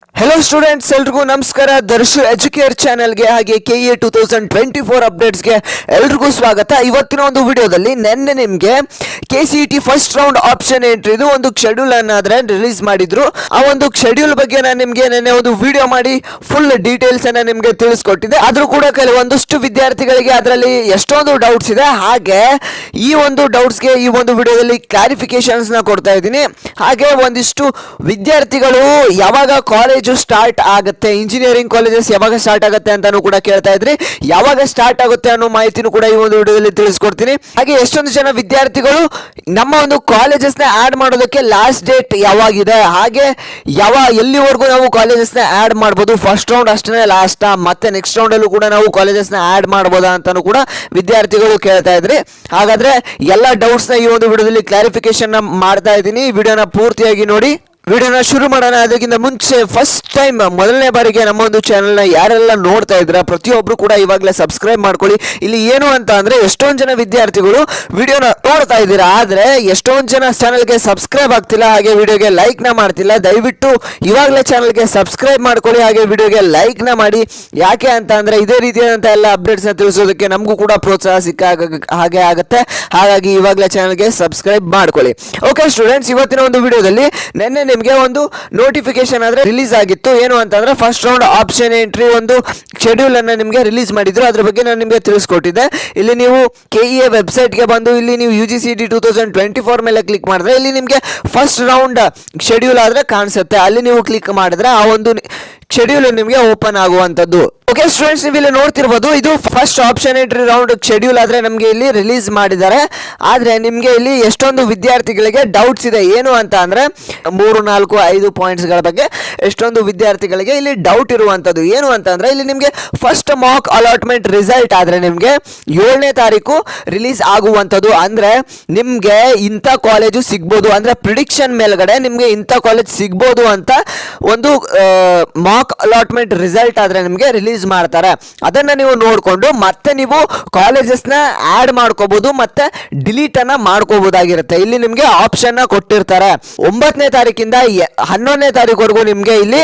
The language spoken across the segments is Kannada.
हेलो स्टूडेंट्स एल्रिಗೂ ನಮಸ್ಕಾರ ದರ್ಶು ಎಜುಕೇರ್ ಚಾನೆಲ್ ಗೆ ಹಾಗೆ ಕೆಎ 2024 ಅಪ್ಡೇಟ್ಸ್ ಗೆ ಎಲ್ರಿಗೂ ಸ್ವಾಗತ। ಇವತ್ತಿನ ಒಂದು ವಿಡಿಯೋದಲ್ಲಿ ನೆನ್ನೆ ನಿಮಗೆ ಕೆಸಿಇಟಿ ಫಸ್ಟ್ ರೌಂಡ್ ಆಪ್ಷನ್ ಎಂಟ್ರಿದು ಒಂದು ಶೆಡ್ಯೂಲ್ ಅನ್ನು ರಿಲೀಸ್ ಮಾಡಿದ್ರು। ಆ ಒಂದು ಶೆಡ್ಯೂಲ್ ಬಗ್ಗೆ ನಾನು ನಿಮಗೆ ನೆನ್ನೆ ಒಂದು ವಿಡಿಯೋ ಮಾಡಿ ಫುಲ್ ಡೀಟೇಲ್ಸ್ ಅನ್ನು ನಿಮಗೆ ತಿಳಿಸಿಕೊಟ್ಟಿದ್ದೆ। ಆದರೂ ಕೂಡ ಕೆಲವೊಂದಿಷ್ಟು ವಿದ್ಯಾರ್ಥಿಗಳಿಗೆ ಅದರಲ್ಲಿ ಎಷ್ಟೊಂದು ಡೌಟ್ಸ್ ಇದೆ, ಹಾಗೆ ಈ ಒಂದು ಡೌಟ್ಸ್ ಗೆ ಈ ಒಂದು ವಿಡಿಯೋದಲ್ಲಿ ಕ್ಲಾರಿಫಿಕೇಶನ್ಸ್ ನ ಕೊಡ್ತಾ ಇದ್ದೀನಿ। ಹಾಗೆ ಒಂದಿಷ್ಟು ವಿದ್ಯಾರ್ಥಿಗಳು ಯಾವಾಗ ಕಾಲೇಜ್ ಸ್ಟಾರ್ಟ್ ಆಗುತ್ತೆ, ಇಂಜಿನಿಯರಿಂಗ್ ಕಾಲೇಜಸ್ ಯಾವಾಗ ಸ್ಟಾರ್ಟ್ ಆಗುತ್ತೆ ಅಂತಾನು ಕೂಡ ಕೇಳ್ತಾ ಇದ್ರಿ। ಯಾವಾಗ ಸ್ಟಾರ್ಟ್ ಆಗುತ್ತೆ ಅನ್ನೋ ಮಾಹಿತಿನೂ ಕೂಡ ಈ ಒಂದು ವಿಡಿಯೋದಲ್ಲಿ ತಿಳಿಸ್ಕೊಡ್ತೀನಿ। ಹಾಗೆ ಎಷ್ಟೊಂದು ಜನ ವಿದ್ಯಾರ್ಥಿಗಳು ನಮ್ಮ ಒಂದು ಕಾಲೇಜಸ್ ನ ಆಡ್ ಮಾಡೋದಕ್ಕೆ ಲಾಸ್ಟ್ ಡೇಟ್ ಯಾವಾಗಿದೆ, ಹಾಗೆ ಎಲ್ಲಿವರೆಗೂ ನಾವು ಕಾಲೇಜಸ್ ನ ಆಡ್ ಮಾಡಬಹುದು, ಫಸ್ಟ್ ರೌಂಡ್ ಅಷ್ಟೇ ಲಾಸ್ಟ್ ಮತ್ತೆ ನೆಕ್ಸ್ಟ್ ರೌಂಡ್ ಅಲ್ಲೂ ಕೂಡ ನಾವು ಕಾಲೇಜಸ್ ನ ಆಡ್ ಮಾಡಬಹುದಾ ಅಂತಾನು ಕೂಡ ವಿದ್ಯಾರ್ಥಿಗಳು ಕೇಳ್ತಾ ಇದ್ರಿ। ಹಾಗಾದ್ರೆ ಎಲ್ಲ ಡೌಟ್ಸ್ ನ ಈ ಒಂದು ವಿಡಿಯೋದಲ್ಲಿ ಕ್ಲಾರಿಫಿಕೇಶನ್ ಮಾಡ್ತಾ ಇದ್ದೀನಿ, ವಿಡಿಯೋನ ಪೂರ್ತಿಯಾಗಿ ನೋಡಿ। ವಿಡಿಯೋನ ಶುರು ಮಾಡೋಣ। ಅದಕ್ಕಿಂತ ಮುಂಚೆ ಫಸ್ಟ್ ಟೈಮ್ ಮೊದಲನೇ ಬಾರಿಗೆ ನಮ್ಮ ಒಂದು ಚಾನೆಲ್ನ ಯಾರೆಲ್ಲ ನೋಡ್ತಾ ಇದ್ರ ಪ್ರತಿಯೊಬ್ರು ಕೂಡ ಇವಾಗಲೇ ಸಬ್ಸ್ಕ್ರೈಬ್ ಮಾಡ್ಕೊಳ್ಳಿ। ಇಲ್ಲಿ ಏನು ಅಂತ ಅಂದ್ರೆ ಎಷ್ಟೊಂದು ಜನ ವಿದ್ಯಾರ್ಥಿಗಳು ವಿಡಿಯೋನ ನೋಡ್ತಾ ಇದ್ದೀರಾ, ಆದ್ರೆ ಎಷ್ಟೊಂದು ಜನ ಚಾನೆಲ್ಗೆ ಸಬ್ಸ್ಕ್ರೈಬ್ ಆಗ್ತಿಲ್ಲ, ಹಾಗೆ ವಿಡಿಯೋಗೆ ಲೈಕ್ ನ ಮಾಡ್ತಿಲ್ಲ। ದಯವಿಟ್ಟು ಇವಾಗಲೇ ಚಾನೆಲ್ಗೆ ಸಬ್ಸ್ಕ್ರೈಬ್ ಮಾಡ್ಕೊಳ್ಳಿ, ಹಾಗೆ ವಿಡಿಯೋಗೆ ಲೈಕ್ ನ ಮಾಡಿ। ಯಾಕೆ ಅಂತ ಅಂದ್ರೆ ಇದೇ ರೀತಿಯಾದಂತ ಎಲ್ಲ ಅಪ್ಡೇಟ್ಸ್ ನ ತಿಳಿಸೋದಕ್ಕೆ ನಮಗೂ ಕೂಡ ಪ್ರೋತ್ಸಾಹ ಹಾಗೆ ಆಗುತ್ತೆ, ಹಾಗಾಗಿ ಇವಾಗಲೇ ಚಾನೆಲ್ಗೆ ಸಬ್ಸ್ಕ್ರೈಬ್ ಮಾಡ್ಕೊಳ್ಳಿ। ಓಕೆ ಸ್ಟೂಡೆಂಟ್ಸ್, ಇವತ್ತಿನ ಒಂದು ವಿಡಿಯೋದಲ್ಲಿ ನೆನ್ನೆ ನಿಮಗೆ ಒಂದು ನೋಟಿಫಿಕೇಶನ್ ಆದ್ರೆ ರಿಲೀಸ್ ಆಗಿತ್ತು। ಏನು ಅಂತಂದ್ರೆ ಫಸ್ಟ್ ರೌಂಡ್ ಆಪ್ಷನ್ ಎಂಟ್ರಿ ಒಂದು ಶೆಡ್ಯೂಲ್ ಅನ್ನ ನಿಮಗೆ ರಿಲೀಸ್ ಮಾಡಿದ್ರು, ಅದ್ರ ಬಗ್ಗೆ ನಾನು ನಿಮಗೆ ತಿಳಿಸ್ಕೊಟ್ಟಿದ್ದೆ। ಇಲ್ಲಿ ನೀವು ಕೆಇಎ ವೆಬ್ಸೈಟ್ ಗೆ ಬಂದು ಇಲ್ಲಿ ನೀವು UGCET 2024 ಮೇಲೆ ಕ್ಲಿಕ್ ಮಾಡಿದ್ರೆ ಇಲ್ಲಿ ನಿಮಗೆ ಫಸ್ಟ್ ರೌಂಡ್ ಶೆಡ್ಯೂಲ್ ಆದ್ರೆ ಕಾಣಿಸುತ್ತೆ, ಅಲ್ಲಿ ನೀವು ಕ್ಲಿಕ್ ಮಾಡಿದ್ರೆ ಆ ಒಂದು ಶೆಡ್ಯೂಲ್ ನಿಮಗೆ ಓಪನ್ ಆಗುವಂತದ್ದು। ಓಕೆ ಸ್ಟೂಡೆಂಟ್ಸ್, ನೀವು ಇಲ್ಲಿ ನೋಡ್ತಿರ್ಬೋದು, ಇದು first option entry round schedule ಆದ್ರೆ ನಮಗೆ ಇಲ್ಲಿ ರಿಲೀಸ್ ಮಾಡಿದ್ದಾರೆ। ಆದ್ರೆ ನಿಮ್ಗೆ ಇಲ್ಲಿ ಎಷ್ಟೊಂದು ವಿದ್ಯಾರ್ಥಿಗಳಿಗೆ ಡೌಟ್ಸ್ ಇದೆ, ಏನು ಅಂತ ಅಂದ್ರೆ 3, 4, 5 ಪಾಯಿಂಟ್ಸ್ ಗಳ ಬಗ್ಗೆ ಎಷ್ಟೊಂದು ವಿದ್ಯಾರ್ಥಿಗಳಿಗೆ ಇಲ್ಲಿ ಡೌಟ್ ಇರುವಂತದ್ದು। ಏನು ಅಂತ ಅಂದ್ರೆ ಇಲ್ಲಿ ನಿಮ್ಗೆ ಫಸ್ಟ್ ಮಾಕ್ ಅಲಾಟ್ಮೆಂಟ್ ರಿಸಲ್ಟ್ ಆದ್ರೆ ನಿಮ್ಗೆ 7ನೇ ತಾರೀಕು ರಿಲೀಸ್ ಆಗುವಂತದ್ದು, ಅಂದ್ರೆ ನಿಮ್ಗೆ ಇಂಥ ಕಾಲೇಜು ಸಿಗ್ಬೋದು, ಅಂದ್ರೆ ಪ್ರಿಡಿಕ್ಷನ್ ಮೇಲ್ಗಡೆ ನಿಮ್ಗೆ ಇಂಥ ಕಾಲೇಜ್ ಸಿಗ್ಬೋದು ಅಂತ ಒಂದು ಮಾಕ್ ಅಲಾಟ್ಮೆಂಟ್ ರಿಸಲ್ಟ್ ಆದ್ರೆ ನಿಮ್ಗೆ ರಿಲೀಸ್ ಮಾಡ್ತಾರೆ। ಅದನ್ನ ನೀವು ನೋಡ್ಕೊಂಡು ಮತ್ತೆ ನೀವು ಕಾಲೇಜಸ್ ನ ಆಡ್ ಮಾಡ್ಕೋಬಹುದು ಮತ್ತೆ ಡಿಲೀಟ್ ಅನ್ನ ಮಾಡ್ಕೋಬಹುದಾಗಿರುತ್ತೆ। ಇಲ್ಲಿ ನಿಮ್ಗೆ ಆಪ್ಷನ್ ನ ಕೊಟ್ಟಿರ್ತಾರೆ। 9ನೇ ತಾರೀಕಿಂದ 11ನೇ ತಾರೀಕುವರೆಗೂ ನಿಮ್ಗೆ ಇಲ್ಲಿ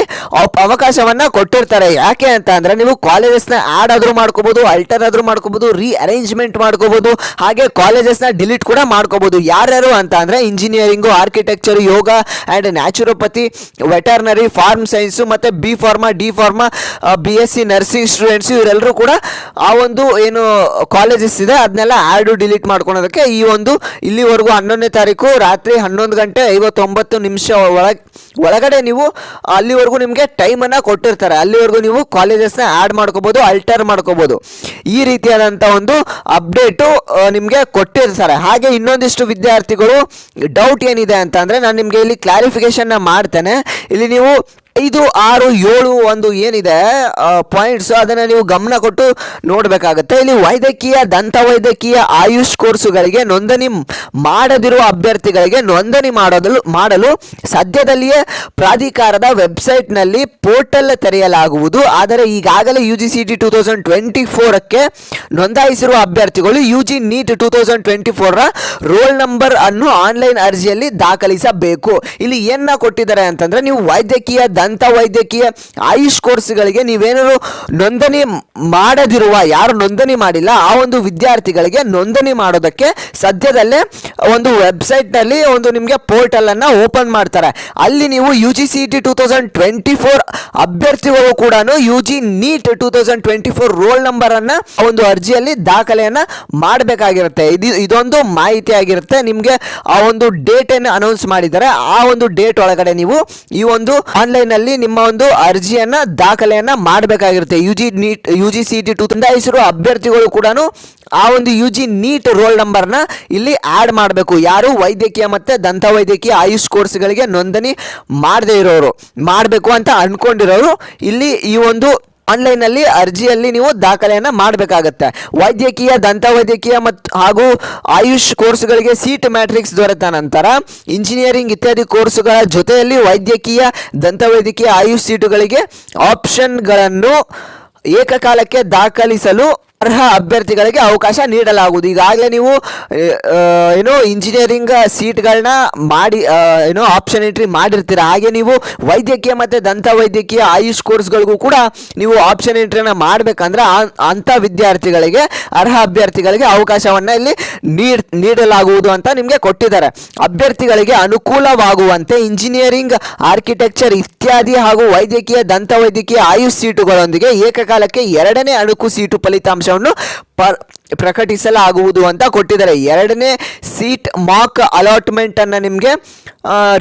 ಅವಕಾಶವನ್ನ ಕೊಟ್ಟಿರ್ತಾರೆ। ಯಾಕೆ ಅಂತ ಅಂದ್ರೆ ನೀವು ಕಾಲೇಜಸ್ ನ ಆಡ್ ಆದ್ರೂ ಮಾಡ್ಕೋಬಹುದು, ಅಲ್ಟರ್ ಆದ್ರೂ ಮಾಡ್ಕೋಬಹುದು, ರೀಅರೇಂಜ್ಮೆಂಟ್ ಮಾಡ್ಕೋಬಹುದು, ಹಾಗೆ ಕಾಲೇಜಸ್ ನ ಡಿಲೀಟ್ ಕೂಡ ಮಾಡ್ಕೋಬಹುದು। ಯಾರ್ಯಾರು ಅಂತ ಅಂದ್ರೆ engineering, architecture, yoga and naturopathy, veterinary, farm science ಮತ್ತೆ B pharma, D pharma, BSc nursing students ಇವರೆಲ್ಲರೂ ಕೂಡ ಆ ಒಂದು ಏನು ಕಾಲೇಜಸ್ ಇದೆ ಅದನ್ನೆಲ್ಲ ಆಡ್ ಡಿಲೀಟ್ ಮಾಡ್ಕೊಳೋದಕ್ಕೆ ಈ ಒಂದು ಇಲ್ಲಿವರೆಗೂ 11ನೇ ತಾರೀಕು ರಾತ್ರಿ 11:29 ಒಳಗಡೆ ನೀವು ಅಲ್ಲಿವರೆಗೂ ನಿಮಗೆ ಟೈಮ್ ಅನ್ನ ಕೊಟ್ಟಿರ್ತಾರೆ, ಅಲ್ಲಿವರೆಗೂ ನೀವು ಕಾಲೇಜಸ್ ನ ಆಡ್ ಮಾಡ್ಕೋಬಹುದು, ಅಲ್ಟರ್ ಮಾಡ್ಕೋಬಹುದು। ಈ ರೀತಿಯಾದಂತ ಒಂದು ಅಪ್ಡೇಟು ನಿಮ್ಗೆ ಕೊಟ್ಟಿರ್ತಾರೆ। ಹಾಗೆ ಇನ್ನೊಂದಿಷ್ಟು ವಿದ್ಯಾರ್ಥಿಗಳು ಡೌಟ್ ಏನಿದೆ ಅಂತ ಅಂದ್ರೆ ನಾನು ನಿಮ್ಗೆ ಇಲ್ಲಿ ಕ್ಲಾರಿಫಿಕೇಶನ್ ಮಾಡ್ತೇನೆ। ಇಲ್ಲಿ ನೀವು 5, 6, 7 ಒಂದು ಏನಿದೆ ಪಾಯಿಂಟ್ಸ್ ಅದನ್ನ ನೀವು ಗಮನ ಕೊಟ್ಟು ನೋಡಬೇಕಾಗುತ್ತೆ। ಇಲ್ಲಿ ವೈದ್ಯಕೀಯ, ದಂತ ವೈದ್ಯಕೀಯ, ಆಯುಷ್ ಕೋರ್ಸುಗಳಿಗೆ ನೋಂದಣಿ ಮಾಡದಿರುವ ಅಭ್ಯರ್ಥಿಗಳಿಗೆ ನೋಂದಣಿ ಮಾಡಲು ಸದ್ಯದಲ್ಲಿಯೇ ಪ್ರಾಧಿಕಾರದ ವೆಬ್ಸೈಟ್ ನಲ್ಲಿ ಪೋರ್ಟಲ್ ತೆರೆಯಲಾಗುವುದು। ಆದರೆ ಈಗಾಗಲೇ UGCET 2024ಕ್ಕೆ ನೋಂದಾಯಿಸಿರುವ ಅಭ್ಯರ್ಥಿಗಳು UG NEET 2024 ರ ರೋಲ್ ನಂಬರ್ ಅನ್ನು ಆನ್ಲೈನ್ ಅರ್ಜಿಯಲ್ಲಿ ದಾಖಲಿಸಬೇಕು। ಇಲ್ಲಿ ಏನ ಕೊಟ್ಟಿದ್ದಾರೆ ಅಂತಂದ್ರೆ ನೀವು ವೈದ್ಯಕೀಯ, ದಂತ ವೈದ್ಯಕೀಯ, ಆಯುಷ್ ಕೋರ್ಸ್ಗಳಿಗೆ ನೀವೇನಾದ್ರು ನೋಂದಣಿ ಮಾಡದಿರುವ, ಯಾರು ನೋಂದಣಿ ಮಾಡಿಲ್ಲ ಆ ಒಂದು ವಿದ್ಯಾರ್ಥಿಗಳಿಗೆ ನೋಂದಣಿ ಮಾಡೋದಕ್ಕೆ ಸದ್ಯದಲ್ಲೇ ಒಂದು ವೆಬ್ಸೈಟ್ ನಲ್ಲಿ ಒಂದು ನಿಮಗೆ ಪೋರ್ಟಲ್ ಅನ್ನ ಓಪನ್ ಮಾಡ್ತಾರೆ। ಅಲ್ಲಿ ನೀವು UGCET 2024 ಅಭ್ಯರ್ಥಿಗಳು ಕೂಡ UG NEET 2024 ರೋಲ್ ನಂಬರ್ ಅನ್ನ ಒಂದು ಅರ್ಜಿಯಲ್ಲಿ ದಾಖಲೆಯನ್ನ ಮಾಡಬೇಕಾಗಿರುತ್ತೆ। ಇದೊಂದು ಮಾಹಿತಿ ಆಗಿರುತ್ತೆ। ನಿಮ್ಗೆ ಆ ಒಂದು ಡೇಟ್ ಅನ್ನು ಅನೌನ್ಸ್ ಮಾಡಿದ್ದಾರೆ, ಆ ಒಂದು ಡೇಟ್ ಒಳಗಡೆ ನೀವು ಈ ಒಂದು ಆನ್ಲೈನ್ ಅಲ್ಲಿ ನಿಮ್ಮ ಒಂದು ಅರ್ಜಿಯನ್ನ ದಾಖಲೆಯನ್ನ ಮಾಡಬೇಕಾಗಿರುತ್ತೆ। UGCET ನೋಂದಾಯಿಸಿರುವ ಅಭ್ಯರ್ಥಿಗಳು ಕೂಡ ಆ ಒಂದು UG NEET ರೋಲ್ ನಂಬರ್ ನ ಇಲ್ಲಿ ಆಡ್ ಮಾಡಬೇಕು। ಯಾರು ವೈದ್ಯಕೀಯ ಮತ್ತೆ ದಂತ ವೈದ್ಯಕೀಯ, ಆಯುಷ್ ಕೋರ್ಸ್ಗಳಿಗೆ ನೋಂದಣಿ ಮಾಡದೇ ಇರೋರು, ಮಾಡಬೇಕು ಅಂತ ಅನ್ಕೊಂಡಿರೋರು ಇಲ್ಲಿ ಈ ಒಂದು ಆನ್ಲೈನ್ ಅಲ್ಲಿ ಅರ್ಜಿಯಲ್ಲಿ ನೀವು ದಾಖಲೆಯನ್ನ ಮಾಡಬೇಕಾಗುತ್ತೆ। ವೈದ್ಯಕೀಯ, ದಂತ ವೈದ್ಯಕೀಯ ಮತ್ತು ಹಾಗೂ ಆಯುಷ್ ಕೋರ್ಸ್ಗಳಿಗೆ ಸೀಟ್ ಮ್ಯಾಟ್ರಿಕ್ಸ್ ದೊರೆತ ನಂತರ ಇಂಜಿನಿಯರಿಂಗ್ ಇತ್ಯಾದಿ ಕೋರ್ಸುಗಳ ಜೊತೆಯಲ್ಲಿ ವೈದ್ಯಕೀಯ, ದಂತ ವೈದ್ಯಕೀಯ, ಆಯುಷ್ ಸೀಟುಗಳಿಗೆ ಆಪ್ಷನ್ಗಳನ್ನು ಏಕಕಾಲಕ್ಕೆ ದಾಖಲಿಸಲು ಅರ್ಹ ಅಭ್ಯರ್ಥಿಗಳಿಗೆ ಅವಕಾಶ ನೀಡಲಾಗುವುದು. ಈಗಾಗಲೇ ನೀವು ಇಂಜಿನಿಯರಿಂಗ್ ಸೀಟ್ಗಳನ್ನ ಮಾಡಿ ಆಪ್ಷನ್ ಎಂಟ್ರಿ ಮಾಡಿರ್ತೀರ. ಹಾಗೆ ನೀವು ವೈದ್ಯಕೀಯ ಮತ್ತು ದಂತ ವೈದ್ಯಕೀಯ ಆಯುಷ್ ಕೋರ್ಸ್ಗಳಿಗೂ ಕೂಡ ನೀವು ಆಪ್ಷನ್ ಎಂಟ್ರಿನ ಮಾಡಬೇಕಂದ್ರೆ ಅಂಥ ವಿದ್ಯಾರ್ಥಿಗಳಿಗೆ ಅರ್ಹ ಅಭ್ಯರ್ಥಿಗಳಿಗೆ ಅವಕಾಶವನ್ನು ಇಲ್ಲಿ ನೀಡಲಾಗುವುದು ಅಂತ ನಿಮಗೆ ಕೊಟ್ಟಿದ್ದಾರೆ. ಅಭ್ಯರ್ಥಿಗಳಿಗೆ ಅನುಕೂಲವಾಗುವಂತೆ ಇಂಜಿನಿಯರಿಂಗ್, ಆರ್ಕಿಟೆಕ್ಚರ್ ಇತ್ಯಾದಿ ಹಾಗೂ ವೈದ್ಯಕೀಯ, ದಂತ ವೈದ್ಯಕೀಯ, ಆಯುಷ್ ಸೀಟುಗಳೊಂದಿಗೆ ಏಕಕಾಲಕ್ಕೆ 2ನೇ ಅಣುಕು ಸೀಟು ಫಲಿತಾಂಶವನ್ನು ಪ್ರಕಟಿಸಲಾಗುವುದು ಅಂತ ಕೊಟ್ಟಿದ್ದಾರೆ. 2ನೇ ಸೀಟ್ ಮಾಕ್ ಅಲಾಟ್ಮೆಂಟ್ ಅನ್ನು ನಿಮಗೆ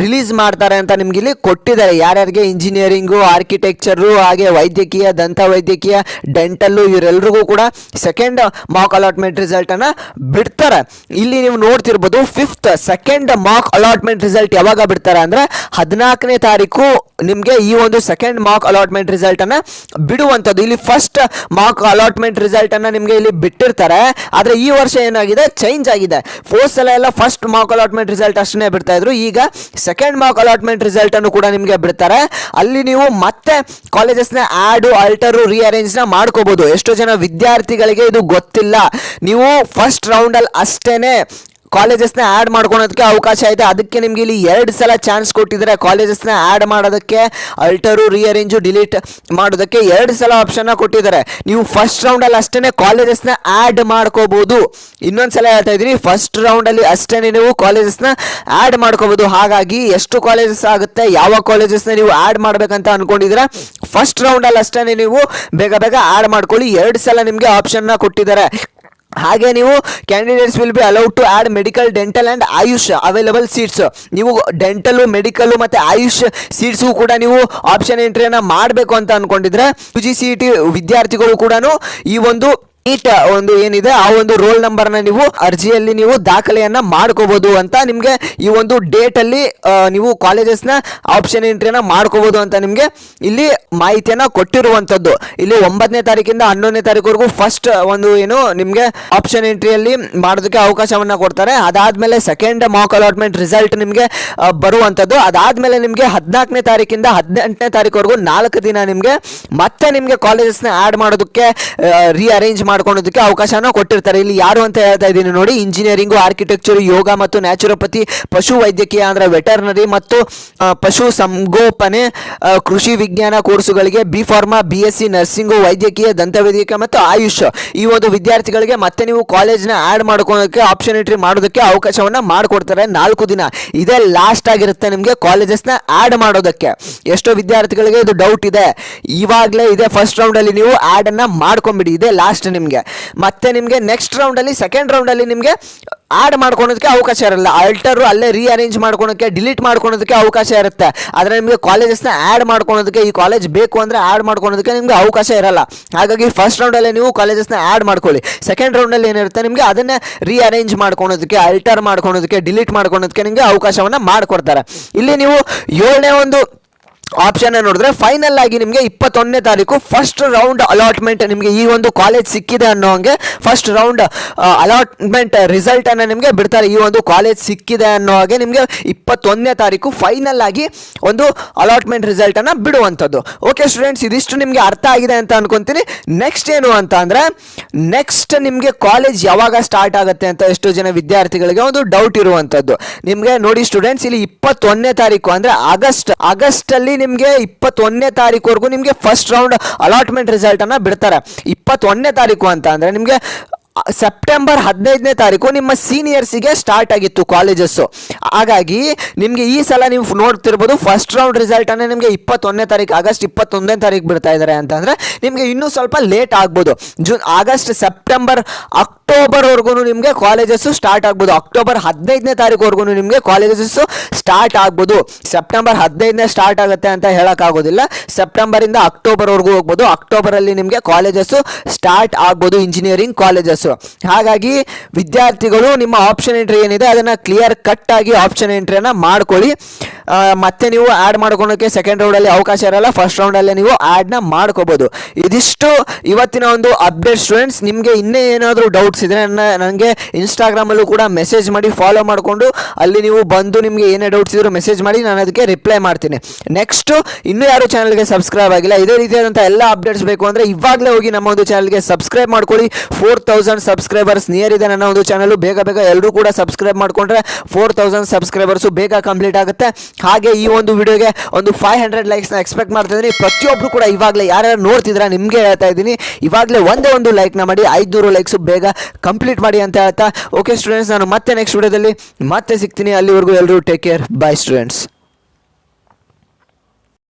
ರಿಲೀಸ್ ಮಾಡ್ತಾರೆ ಅಂತ ನಿಮ್ಗೆ ಇಲ್ಲಿ ಕೊಟ್ಟಿದ್ದಾರೆ. ಯಾರ್ಯಾರಿಗೆ ಇಂಜಿನಿಯರಿಂಗು, ಆರ್ಕಿಟೆಕ್ಚರು, ಹಾಗೆ ವೈದ್ಯಕೀಯ, ದಂತ ವೈದ್ಯಕೀಯ, ಡೆಂಟಲ್ಲು ಇವರೆಲ್ಲರಿಗೂ ಕೂಡ ಸೆಕೆಂಡ್ ಮಾಕ್ ಅಲಾಟ್ಮೆಂಟ್ ರಿಸಲ್ಟ್ ಅನ್ನ ಬಿಡ್ತಾರೆ. ಇಲ್ಲಿ ನೀವು ನೋಡ್ತಿರ್ಬೋದು, 5th second Mach allotment result ಯಾವಾಗ ಬಿಡ್ತಾರೆ ಅಂದ್ರೆ 14ನೇ ತಾರೀಕು ನಿಮಗೆ ಈ ಒಂದು ಸೆಕೆಂಡ್ ಮಾಕ್ ಅಲಾಟ್ಮೆಂಟ್ ರಿಸಲ್ಟ್ ಅನ್ನ ಬಿಡುವಂಥದ್ದು. ಇಲ್ಲಿ ಫಸ್ಟ್ ಮಾಕ್ ಅಲಾಟ್ಮೆಂಟ್ ರಿಸಲ್ಟ್ ಅನ್ನ ನಿಮಗೆ ಇಲ್ಲಿ ಬಿಟ್ಟಿರ್ತಾರೆ. ಆದ್ರೆ ಈ ವರ್ಷ ಏನಾಗಿದೆ, ಚೇಂಜ್ ಆಗಿದೆ. ಸಲ ಎಲ್ಲ ಫಸ್ಟ್ ಮಾಕ್ ಅಲಾಟ್ಮೆಂಟ್ ರಿಸಲ್ಟ್ ಅಷ್ಟನ್ನೇ ಬಿಡ್ತಾ ಇದ್ರು. ಈಗ ಸೆಕೆಂಡ್ ಮಾಕ್ ಅಲಾಟ್ಮೆಂಟ್ ರಿಸಲ್ಟ್ ಅನ್ನು ಕೂಡ ನಿಮಗೆ ಬಿಡ್ತಾರೆ. ಅಲ್ಲಿ ನೀವು ಮತ್ತೆ ಕಾಲೇಜಸ್ನ ಆಡ್, ಆಲ್ಟರ್, ರೀಅರೇಂಜ್ ನ ಮಾಡ್ಕೋಬಹುದು. ಎಷ್ಟೋ ಜನ ವಿದ್ಯಾರ್ಥಿಗಳಿಗೆ ಇದು ಗೊತ್ತಿಲ್ಲ. ನೀವು ಫಸ್ಟ್ ರೌಂಡ್ ಅಲ್ಲಿ ಅಷ್ಟೇನೆ ಕಾಲೇಜಸ್ನ ಆ್ಯಡ್ ಮಾಡ್ಕೊಳೋದಕ್ಕೆ ಅವಕಾಶ ಇದೆ. ಅದಕ್ಕೆ ನಿಮಗೆ ಇಲ್ಲಿ 2 ಸಲ ಚಾನ್ಸ್ ಕೊಟ್ಟಿದ್ದಾರೆ. ಕಾಲೇಜಸ್ನ ಆ್ಯಡ್ ಮಾಡೋದಕ್ಕೆ, ಅಲ್ಟರು, ರೀಅರೇಂಜು, ಡಿಲೀಟ್ ಮಾಡೋದಕ್ಕೆ 2 ಸಲ ಆಪ್ಷನ್ನ ಕೊಟ್ಟಿದ್ದಾರೆ. ನೀವು ಫಸ್ಟ್ ರೌಂಡಲ್ಲಿ ಅಷ್ಟೇ ಕಾಲೇಜಸ್ನ ಆ್ಯಡ್ ಮಾಡ್ಕೋಬೋದು. ಇನ್ನೊಂದ್ಸಲ ಹೇಳ್ತಾ ಇದ್ದೀನಿ, ಫಸ್ಟ್ ರೌಂಡಲ್ಲಿ ಅಷ್ಟೇ ನೀವು ಕಾಲೇಜಸ್ನ ಆ್ಯಡ್ ಮಾಡ್ಕೋಬೋದು. ಹಾಗಾಗಿ ಎಷ್ಟು ಕಾಲೇಜಸ್ ಆಗುತ್ತೆ, ಯಾವ ಕಾಲೇಜಸ್ನ ನೀವು ಆ್ಯಡ್ ಮಾಡಬೇಕಂತ ಅನ್ಕೊಂಡಿದ್ದೀರಾ, ಫಸ್ಟ್ ರೌಂಡಲ್ಲಿ ಅಷ್ಟೇ ನೀವು ಬೇಗ ಬೇಗ ಆ್ಯಡ್ ಮಾಡ್ಕೊಳ್ಳಿ. 2 ಸಲ ನಿಮಗೆ ಆಪ್ಷನ್ನ ಕೊಟ್ಟಿದ್ದಾರೆ. ಹಾಗೆ ನೀವು candidates will be allowed to add medical, dental and AYUSH available seats. ನೀವು ಡೆಂಟಲು, ಮೆಡಿಕಲ್ಲು ಮತ್ತು ಆಯುಷ್ ಸೀಟ್ಸ್ಗೂ ಕೂಡ ನೀವು ಆಪ್ಷನ್ ಎಂಟ್ರಿಯನ್ನು ಮಾಡಬೇಕು ಅಂತ ಅಂದ್ಕೊಂಡಿದ್ರೆ UGCET ವಿದ್ಯಾರ್ಥಿಗಳು ಕೂಡ ಈ ಒಂದು ಒಂದು ಏನಿದೆ ಆ ಒಂದು ರೋಲ್ ನಂಬರ್ನ ನೀವು ಅರ್ಜಿಯಲ್ಲಿ ನೀವು ದಾಖಲೆಯನ್ನ ಮಾಡ್ಕೋಬಹುದು ಅಂತ ನಿಮಗೆ ಈ ಒಂದು ಡೇಟ್ ಅಲ್ಲಿ ನೀವು ಕಾಲೇಜಸ್ನ ಆಪ್ಷನ್ ಎಂಟ್ರಿನ ಮಾಡ್ಕೋಬಹುದು ಅಂತ ನಿಮಗೆ ಇಲ್ಲಿ ಮಾಹಿತಿಯನ್ನ ಕೊಟ್ಟಿರುವಂತದ್ದು. ಇಲ್ಲಿ 9ನೇ ತಾರೀಕಿಂದ 11ನೇ ತಾರೀಕುವರೆಗೂ ಫಸ್ಟ್ ಒಂದು ನಿಮಗೆ ಆಪ್ಷನ್ ಎಂಟ್ರಿಯಲ್ಲಿ ಮಾಡೋದಕ್ಕೆ ಅವಕಾಶವನ್ನ ಕೊಡ್ತಾರೆ. ಅದಾದ್ಮೇಲೆ ಸೆಕೆಂಡ್ ಮಾಕ್ ಅಲಾಟ್ಮೆಂಟ್ ರಿಸಲ್ಟ್ ನಿಮಗೆ ಬರುವಂತದ್ದು. ಅದಾದ್ಮೇಲೆ ನಿಮಗೆ 14ನೇ ತಾರೀಕಿಂದ 18ನೇ ತಾರೀಕುವರೆಗೂ 4 ದಿನ ನಿಮಗೆ ಮತ್ತೆ ನಿಮಗೆ ಕಾಲೇಜಸ್ನ ಆಡ್ ಮಾಡೋದಕ್ಕೆ, ರೀಅರೇಂಜ್ ಮಾಡ್ಕೊಳ್ಳೋದಕ್ಕೆ ಅವಕಾಶನ ಕೊಟ್ಟಿರ್ತಾರೆ. ಇಲ್ಲಿ ಯಾರು ಅಂತ ಹೇಳ್ತಾ ಇದ್ದೀನಿ ನೋಡಿ, ಇಂಜಿನಿಯರಿಂಗು, ಆರ್ಕಿಟೆಕ್ಚರ್, ಯೋಗ ಮತ್ತು ನ್ಯಾಚುರೋಪತಿ, ಪಶು ವೈದ್ಯಕೀಯ ಅಂದ್ರೆ ವೆಟರ್ನರಿ ಮತ್ತು ಪಶು ಸಂಗೋಪನೆ, ಕೃಷಿ ವಿಜ್ಞಾನ ಕೋರ್ಸುಗಳಿಗೆ, ಬಿ ಫಾರ್ಮಾ, BSc ನರ್ಸಿಂಗು, ವೈದ್ಯಕೀಯ, ದಂತವೈದ್ಯಕೀಯ ಮತ್ತು ಆಯುಷ್ ಈ ಒಂದು ವಿದ್ಯಾರ್ಥಿಗಳಿಗೆ ಮತ್ತೆ ನೀವು ಕಾಲೇಜ್ನ ಆ್ಯಡ್ ಮಾಡ್ಕೊಳ್ಳೋದಕ್ಕೆ, ಆಪ್ಷನ್ ಎಂಟ್ರಿ ಮಾಡೋದಕ್ಕೆ ಅವಕಾಶವನ್ನ ಮಾಡಿಕೊಡ್ತಾರೆ. 4 ದಿನ ಇದೇ ಲಾಸ್ಟ್ ಆಗಿರುತ್ತೆ ನಿಮಗೆ ಕಾಲೇಜಸ್ನ ಆ್ಯಡ್ ಮಾಡೋದಕ್ಕೆ. ಎಷ್ಟೋ ವಿದ್ಯಾರ್ಥಿಗಳಿಗೆ ಇದು ಡೌಟ್ ಇದೆ, ಇವಾಗಲೇ ಇದೆ ಫಸ್ಟ್ ರೌಂಡಲ್ಲಿ ನೀವು ಆ್ಯಡ್ ಅನ್ನ ಮಾಡ್ಕೊಂಬಿಡಿ, ಇದೆ ಲಾಸ್ಟ್ ನಿಮಗೆ. ಮತ್ತೆ ನಿಮಗೆ ನೆಕ್ಸ್ಟ್ ರೌಂಡಲ್ಲಿ, ಸೆಕೆಂಡ್ ರೌಂಡಲ್ಲಿ ನಿಮಗೆ ಆ್ಯಡ್ ಮಾಡ್ಕೊಳೋದಕ್ಕೆ ಅವಕಾಶ ಇರಲ್ಲ. ಆಲ್ಟರು ಅಲ್ಲೇ ರೀಅರೇಂಜ್ ಮಾಡ್ಕೊಳೋಕ್ಕೆ, ಡಿಲೀಟ್ ಮಾಡ್ಕೊಳೋದಕ್ಕೆ ಅವಕಾಶ ಇರುತ್ತೆ. ಆದರೆ ನಿಮಗೆ ಕಾಲೇಜಸ್ನ ಆ್ಯಡ್ ಮಾಡ್ಕೊಳೋದಕ್ಕೆ, ಈ ಕಾಲೇಜ್ ಬೇಕು ಅಂದರೆ ಆ್ಯಡ್ ಮಾಡ್ಕೊಳೋದಕ್ಕೆ ನಿಮಗೆ ಅವಕಾಶ ಇರಲ್ಲ. ಹಾಗಾಗಿ ಫಸ್ಟ್ ರೌಂಡಲ್ಲಿ ನೀವು ಕಾಲೇಜಸ್ನ ಆ್ಯಡ್ ಮಾಡ್ಕೊಳ್ಳಿ. ಸೆಕೆಂಡ್ ರೌಂಡಲ್ಲಿ ಏನಿರುತ್ತೆ ನಿಮಗೆ ಅದನ್ನೇ ರೀಅರೇಂಜ್ ಮಾಡ್ಕೊಳೋದಕ್ಕೆ, ಆಲ್ಟರ್ ಮಾಡ್ಕೊಳೋದಕ್ಕೆ, ಡಿಲೀಟ್ ಮಾಡ್ಕೊಳೋದಕ್ಕೆ ನಿಮಗೆ ಅವಕಾಶವನ್ನು ಮಾಡಿಕೊಡ್ತಾರೆ. ಇಲ್ಲಿ ನೀವು 7ನೇ ಒಂದು ಆಪ್ಷನ್ ನೋಡಿದ್ರೆ ಫೈನಲ್ ಆಗಿ ನಿಮಗೆ 21ನೇ ತಾರೀಕು ಫಸ್ಟ್ ರೌಂಡ್ ಅಲಾಟ್ಮೆಂಟ್ ನಿಮಗೆ ಈ ಒಂದು ಕಾಲೇಜ್ ಸಿಕ್ಕಿದೆ ಅನ್ನೋ ಹಂಗೆ ಫಸ್ಟ್ ರೌಂಡ್ ಅಲಾಟ್ಮೆಂಟ್ ರಿಸಲ್ಟ್ ಅನ್ನ ನಿಮಗೆ ಬಿಡ್ತಾರೆ. ಈ ಒಂದು ಕಾಲೇಜ್ ಸಿಕ್ಕಿದೆ ಅನ್ನೋ ಹಾಗೆ ನಿಮಗೆ 21ನೇ ತಾರೀಕು ಫೈನಲ್ ಆಗಿ ಒಂದು ಅಲಾಟ್ಮೆಂಟ್ ರಿಸಲ್ಟ್ ಅನ್ನ ಬಿಡುವಂಥದ್ದು. ಓಕೆ ಸ್ಟೂಡೆಂಟ್ಸ್, ಇದಿಷ್ಟು ನಿಮಗೆ ಅರ್ಥ ಆಗಿದೆ ಅಂತ ಅನ್ಕೊಂತೀನಿ. ನೆಕ್ಸ್ಟ್ ಏನು ಅಂತ ಅಂದ್ರೆ, ನೆಕ್ಸ್ಟ್ ನಿಮಗೆ ಕಾಲೇಜ್ ಯಾವಾಗ ಸ್ಟಾರ್ಟ್ ಆಗುತ್ತೆ ಅಂತ ಎಷ್ಟೋ ಜನ ವಿದ್ಯಾರ್ಥಿಗಳಿಗೆ ಒಂದು ಡೌಟ್ ಇರುವಂಥದ್ದು. ನಿಮಗೆ ನೋಡಿ ಸ್ಟೂಡೆಂಟ್ಸ್, ಇಲ್ಲಿ 21ನೇ ತಾರೀಕು ಅಂದ್ರೆ ಆಗಸ್ಟ್ ಅಲ್ಲಿ ನಿಮಗೆ 21ನೇ ತಾರೀಕುವರೆಗೂ ನಿಮಗೆ ಫಸ್ಟ್ ರೌಂಡ್ ಅಲಾಟ್ಮೆಂಟ್ ರಿಸಲ್ಟ್ ಅನ್ನ ಬಿಡ್ತಾರೆ. 21ನೇ ತಾರೀಕು ಅಂತ ಅಂದ್ರೆ ನಿಮಗೆ ಸೆಪ್ಟೆಂಬರ್ 15ನೇ ತಾರೀಕು ನಿಮ್ಮ ಸೀನಿಯರ್ಸಿಗೆ ಸ್ಟಾರ್ಟ್ ಆಗಿತ್ತು ಕಾಲೇಜಸ್ಸು. ಹಾಗಾಗಿ ನಿಮಗೆ ಈ ಸಲ ನೀವು ನೋಡ್ತಿರ್ಬೋದು ಫಸ್ಟ್ ರೌಂಡ್ ರಿಸಲ್ಟ್ ಅನ್ನ ನಿಮಗೆ 21ನೇ ತಾರೀಕು, ಆಗಸ್ಟ್ 21ನೇ ತಾರೀಕು ಬಿಡ್ತಾ ಇದ್ದಾರೆ ಅಂತಂದ್ರೆ ನಿಮಗೆ ಇನ್ನೂ ಸ್ವಲ್ಪ ಲೇಟ್ ಆಗ್ಬೋದು. ಆಗಸ್ಟ್, ಸೆಪ್ಟೆಂಬರ್, ಅಕ್ಟೋಬರ್ವರೆಗೂ ನಿಮಗೆ ಕಾಲೇಜಸ್ಸು ಸ್ಟಾರ್ಟ್ ಆಗ್ಬೋದು. ಅಕ್ಟೋಬರ್ 15ನೇ ತಾರೀಕುವರೆಗೂ ನಿಮಗೆ ಕಾಲೇಜಸ್ಸು ಸ್ಟಾರ್ಟ್ ಆಗ್ಬೋದು. ಸೆಪ್ಟೆಂಬರ್ 15ನೇ ಸ್ಟಾರ್ಟ್ ಆಗುತ್ತೆ ಅಂತ ಹೇಳೋಕ್ಕಾಗೋದಿಲ್ಲ. ಸೆಪ್ಟೆಂಬರಿಂದ ಅಕ್ಟೋಬರ್ವರೆಗೂ ಹೋಗ್ಬೋದು. ಅಕ್ಟೋಬರಲ್ಲಿ ನಿಮಗೆ ಕಾಲೇಜಸ್ಸು ಸ್ಟಾರ್ಟ್ ಆಗ್ಬೋದು, ಇಂಜಿನಿಯರಿಂಗ್ ಕಾಲೇಜಸ್. ಹಾಗಾಗಿ ವಿದ್ಯಾರ್ಥಿಗಳು ನಿಮ್ಮ ಆಪ್ಷನ್ ಎಂಟ್ರಿ ಏನಿದೆ ಅದನ್ನ ಕ್ಲಿಯರ್ ಕಟ್ ಆಗಿ ಆಪ್ಷನ್ ಎಂಟ್ರಿಯನ್ನ ಮಾಡ್ಕೊಳ್ಳಿ. ಮತ್ತೆ ನೀವು ಆ್ಯಡ್ ಮಾಡ್ಕೊಳಕ್ಕೆ ಸೆಕೆಂಡ್ ರೌಂಡಲ್ಲಿ ಅವಕಾಶ ಇರಲ್ಲ, ಫಸ್ಟ್ ರೌಂಡಲ್ಲೇ ನೀವು ಆ್ಯಡ್ನ ಮಾಡ್ಕೋಬಹುದು. ಇದಿಷ್ಟು ಇವತ್ತಿನ ಒಂದು ಅಪ್ಡೇಟ್ ಸ್ಟೂಡೆಂಟ್ಸ್. ನಿಮಗೆ ಇನ್ನೇ ಏನಾದರೂ ಡೌಟ್ಸ್ ಇದ್ದರೆ ನನಗೆ ಇನ್ಸ್ಟಾಗ್ರಾಮಲ್ಲೂ ಕೂಡ ಮೆಸೇಜ್ ಮಾಡಿ ಫಾಲೋ ಮಾಡಿಕೊಂಡು ಅಲ್ಲಿ ನೀವು ಬಂದು ನಿಮಗೆ ಏನೇ ಡೌಟ್ಸ್ ಇದ್ದರೂ ಮೆಸೇಜ್ ಮಾಡಿ ನಾನು ಅದಕ್ಕೆ ರಿಪ್ಲೈ ಮಾಡ್ತೀನಿ. ನೆಕ್ಸ್ಟು ಇನ್ನೂ ಯಾರು ಚಾನಲ್ಗೆ ಸಬ್ಸ್ಕ್ರೈಬ್ ಆಗಿಲ್ಲ, ಇದೇ ರೀತಿಯಾದಂಥ ಎಲ್ಲ ಅಪ್ಡೇಟ್ಸ್ ಬೇಕು ಅಂದರೆ ಇವಾಗಲೇ ಹೋಗಿ ನಮ್ಮ ಒಂದು ಚಾನಲ್ಗೆ ಸಬ್ಸ್ಕ್ರೈಬ್ ಮಾಡ್ಕೊಳ್ಳಿ. 4000 ಸಬ್ಸ್ಕ್ರೈಬರ್ಸ್ ನಿಯರ್ ಇದೆ ನನ್ನ ಒಂದು ಚಾನಲ್. ಬೇಗ ಎಲ್ಲರೂ ಕೂಡ ಸಬ್ಸ್ಕ್ರೈಬ್ ಮಾಡಿಕೊಂಡ್ರೆ 4000 ಸಬ್ಸ್ಕ್ರೈಬರ್ಸು ಬೇಗ ಕಂಪ್ಲೀಟ್ ಆಗುತ್ತೆ. ಹಾಗೆ ಈ ಒಂದು ವಿಡಿಯೋಗೆ ಒಂದು 500 ಲೈಕ್ಸ್ನ ಎಕ್ಸ್ಪೆಕ್ಟ್ ಮಾಡ್ತಾ ಇದ್ದೀನಿ. ಪ್ರತಿಯೊಬ್ಬರು ಕೂಡ ಇವಾಗಲೇ ಯಾರ್ಯಾರು ನೋಡ್ತಿದ್ರೆ ನಿಮಗೆ ಹೇಳ್ತಾ ಇದ್ದೀನಿ, ಇವಾಗಲೇ ಒಂದೇ ಒಂದು ಲೈಕ್ನ ಮಾಡಿ 500 ಲೈಕ್ಸು ಬೇಗ ಕಂಪ್ಲೀಟ್ ಮಾಡಿ ಅಂತ ಹೇಳ್ತಾ, ಓಕೆ ಸ್ಟೂಡೆಂಟ್ಸ್, ನಾನು ಮತ್ತೆ ನೆಕ್ಸ್ಟ್ ವಿಡಿಯೋದಲ್ಲಿ ಮತ್ತೆ ಸಿಗ್ತೀನಿ. ಅಲ್ಲಿವರೆಗೂ ಎಲ್ಲರೂ ಟೇಕ್ ಕೇರ್, ಬಾಯ್ ಸ್ಟೂಡೆಂಟ್ಸ್.